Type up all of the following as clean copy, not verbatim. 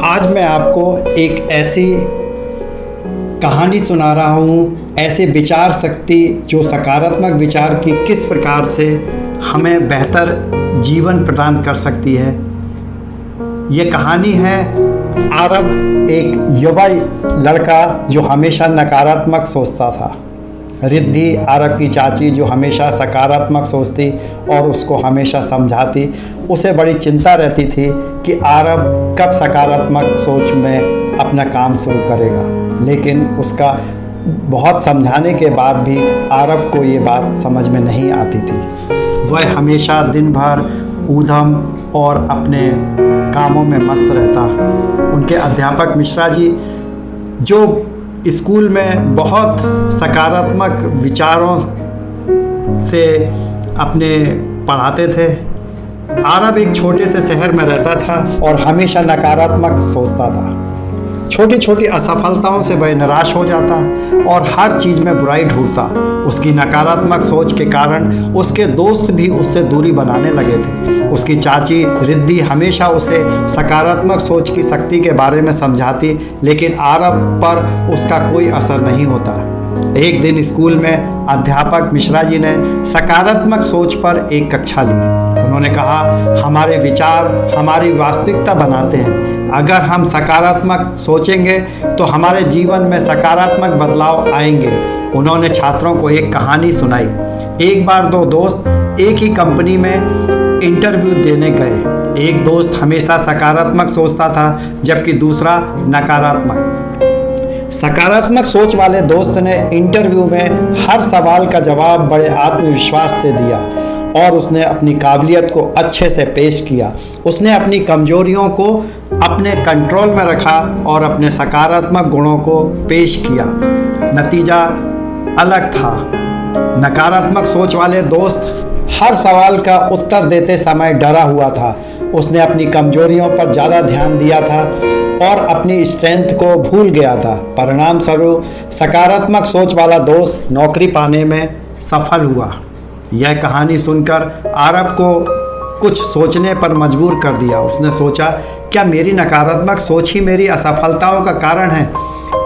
आज मैं आपको एक ऐसी कहानी सुना रहा हूँ, ऐसे विचार शक्ति जो सकारात्मक विचार की किस प्रकार से हमें बेहतर जीवन प्रदान कर सकती है। ये कहानी है आरब, एक युवा लड़का जो हमेशा नकारात्मक सोचता था। रिद्धि आरब की चाची जो हमेशा सकारात्मक सोचती और उसको हमेशा समझाती। उसे बड़ी चिंता रहती थी कि आरब कब सकारात्मक सोच में अपना काम शुरू करेगा, लेकिन उसका बहुत समझाने के बाद भी आरब को ये बात समझ में नहीं आती थी। वह हमेशा दिन भर ऊधम और अपने कामों में मस्त रहता। उनके अध्यापक मिश्रा जी जो स्कूल में बहुत सकारात्मक विचारों से अपने पढ़ाते थे। आरब एक छोटे से शहर में रहता था और हमेशा नकारात्मक सोचता था। छोटी छोटी असफलताओं से वह निराश हो जाता और हर चीज़ में बुराई ढूंढता। उसकी नकारात्मक सोच के कारण उसके दोस्त भी उससे दूरी बनाने लगे थे। उसकी चाची रिद्धि हमेशा उसे सकारात्मक सोच की शक्ति के बारे में समझाती, लेकिन आरब पर उसका कोई असर नहीं होता। एक दिन स्कूल में अध्यापक मिश्रा जी ने सकारात्मक सोच पर एक कक्षा ली। उन्होंने कहा, हमारे विचार हमारी वास्तविकता बनाते हैं। अगर हम सकारात्मक सोचेंगे तो हमारे जीवन में सकारात्मक बदलाव आएंगे। उन्होंने छात्रों को एक कहानी सुनाई। एक बार दो दोस्त एक ही कंपनी में इंटरव्यू देने गए। एक दोस्त हमेशा सकारात्मक सोचता था जबकि दूसरा नकारात्मक। सकारात्मक सोच वाले दोस्त ने इंटरव्यू में हर सवाल का जवाब बड़े आत्मविश्वास से दिया और उसने अपनी काबिलियत को अच्छे से पेश किया। उसने अपनी कमजोरियों को अपने कंट्रोल में रखा और अपने सकारात्मक गुणों को पेश किया। नतीजा अलग था। नकारात्मक सोच वाले दोस्त हर सवाल का उत्तर देते समय डरा हुआ था। उसने अपनी कमजोरियों पर ज़्यादा ध्यान दिया था और अपनी स्ट्रेंथ को भूल गया था। परिणाम स्वरूप सकारात्मक सोच वाला दोस्त नौकरी पाने में सफल हुआ। यह कहानी सुनकर आरब को कुछ सोचने पर मजबूर कर दिया। उसने सोचा, क्या मेरी नकारात्मक सोच ही मेरी असफलताओं का कारण है?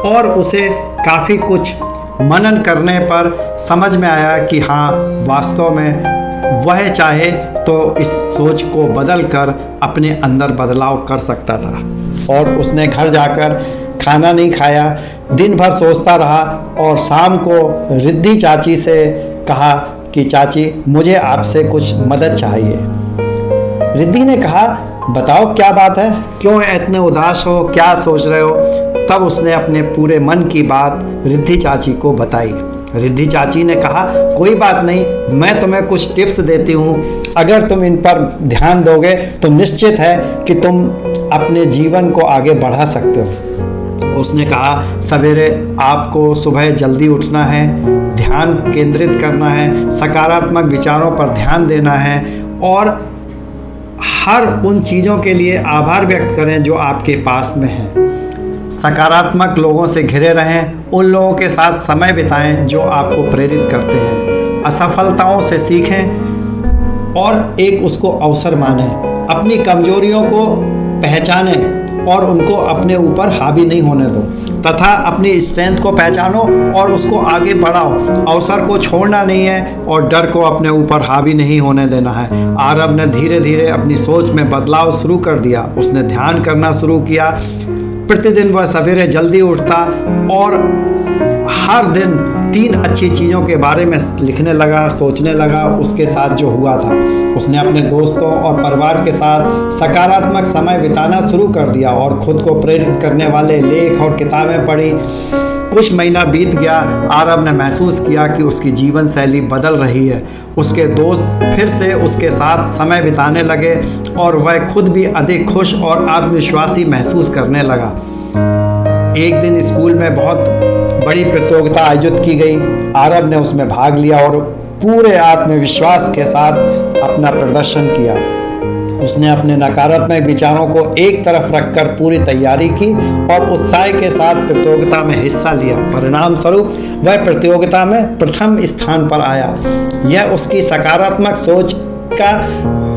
और उसे काफ़ी कुछ मनन करने पर समझ में आया कि हाँ, वास्तव में वह चाहे तो इस सोच को बदल कर अपने अंदर बदलाव कर सकता था। और उसने घर जाकर खाना नहीं खाया, दिन भर सोचता रहा और शाम को रिद्धि चाची से कहा कि चाची, मुझे आपसे कुछ मदद चाहिए। रिद्धि ने कहा, बताओ क्या बात है, क्यों इतने उदास हो, क्या सोच रहे हो? तब उसने अपने पूरे मन की बात रिद्धि चाची को बताई। रिद्धि चाची ने कहा, कोई बात नहीं, मैं तुम्हें कुछ टिप्स देती हूँ। अगर तुम इन पर ध्यान दोगे तो निश्चित है कि तुम अपने जीवन को आगे बढ़ा सकते हो। उसने कहा, सवेरे आपको सुबह जल्दी उठना है, ध्यान केंद्रित करना है, सकारात्मक विचारों पर ध्यान देना है और हर उन चीज़ों के लिए आभार व्यक्त करें जो आपके पास में हैं। सकारात्मक लोगों से घिरे रहें, उन लोगों के साथ समय बिताएं जो आपको प्रेरित करते हैं। असफलताओं से सीखें और एक उसको अवसर मानें। अपनी कमजोरियों को पहचानें और उनको अपने ऊपर हावी नहीं होने दो, तथा अपनी स्ट्रेंथ को पहचानो और उसको आगे बढ़ाओ। अवसर को छोड़ना नहीं है और डर को अपने ऊपर हावी नहीं होने देना है। आरब ने धीरे धीरे अपनी सोच में बदलाव शुरू कर दिया। उसने ध्यान करना शुरू किया। प्रतिदिन वह सवेरे जल्दी उठता और हर दिन 3 अच्छी चीज़ों के बारे में लिखने लगा, सोचने लगा। उसके साथ जो हुआ था, उसने अपने दोस्तों और परिवार के साथ सकारात्मक समय बिताना शुरू कर दिया और खुद को प्रेरित करने वाले लेख और किताबें पढ़ी। कुछ महीना बीत गया। आरब ने महसूस किया कि उसकी जीवन शैली बदल रही है। उसके दोस्त फिर से उसके साथ समय बिताने लगे और वह खुद भी अधिक खुश और आत्मविश्वासी महसूस करने लगा। एक दिन स्कूल में बहुत बड़ी प्रतियोगिता आयोजित की गई। आरब ने उसमें भाग लिया और पूरे आत्मविश्वास के साथ अपना प्रदर्शन किया। उसने अपने नकारात्मक विचारों को एक तरफ रखकर पूरी तैयारी की और उत्साह के साथ प्रतियोगिता में हिस्सा लिया। परिणाम स्वरूप वह प्रतियोगिता में प्रथम स्थान पर आया। यह उसकी सकारात्मक सोच का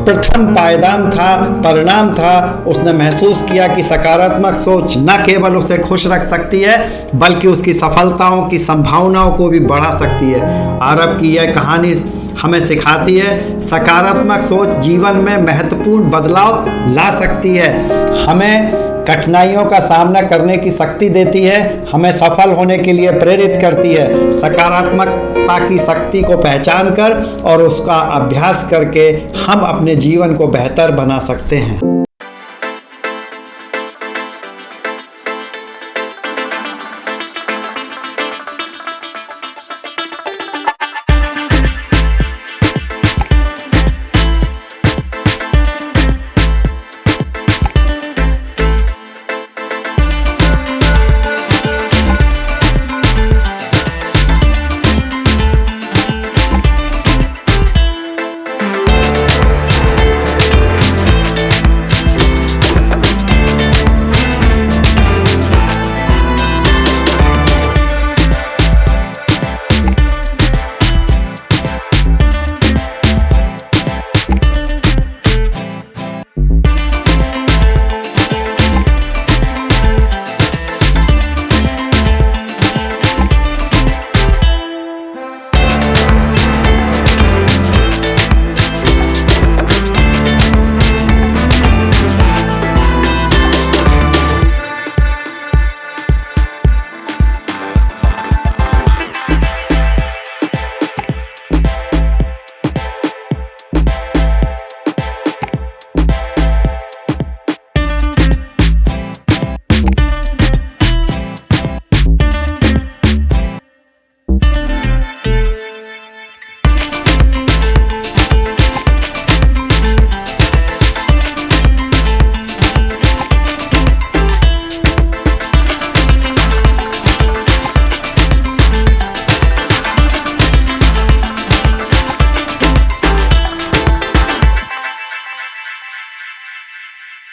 प्रथम पायदान था, परिणाम था। उसने महसूस किया कि सकारात्मक सोच न केवल उसे खुश रख सकती है बल्कि उसकी सफलताओं की संभावनाओं को भी बढ़ा सकती है। आरब की यह कहानी हमें सिखाती है सकारात्मक सोच जीवन में महत्वपूर्ण बदलाव ला सकती है, हमें कठिनाइयों का सामना करने की शक्ति देती है, हमें सफल होने के लिए प्रेरित करती है। सकारात्मकता की शक्ति को पहचान कर और उसका अभ्यास करके हम अपने जीवन को बेहतर बना सकते हैं।